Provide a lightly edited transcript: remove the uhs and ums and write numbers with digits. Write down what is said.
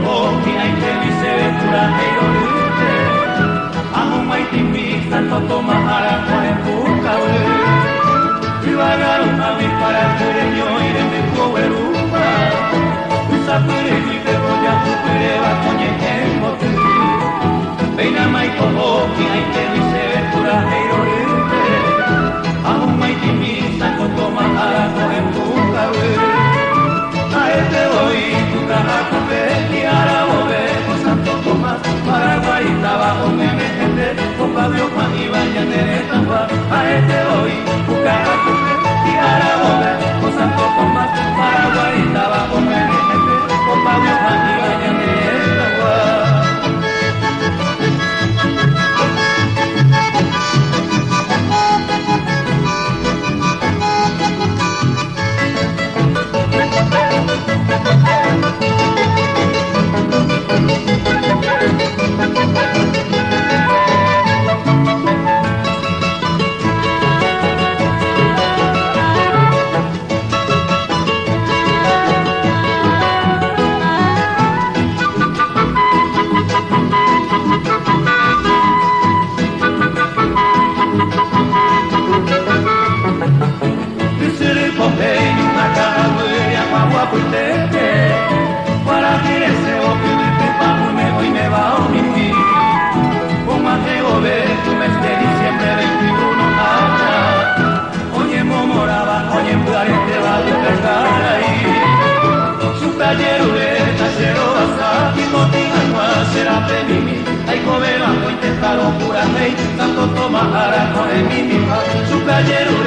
oki aite bize pura heirorute Amu maitimi santo toma ara koe pukaue Ivagaru avi para kurenyo ire me kuerupa Usapure vive roya kupure wa konye emotu Beina maito oki aite bize pura heirorute Amu maitimi santo toma ara koe pukaue Aete hoy tukahakupe Tiara bobe Santo Tomás Paraguay trabajo me metete Con Pablo Juan y Bañanere Tampa Aete hoy tukahakupe Tiara bobe Santo Tomás Paraguay trabajo me metete Con Pablo Juan y Bañanere Tampa Santo Tomás Ara con el mimi, su callero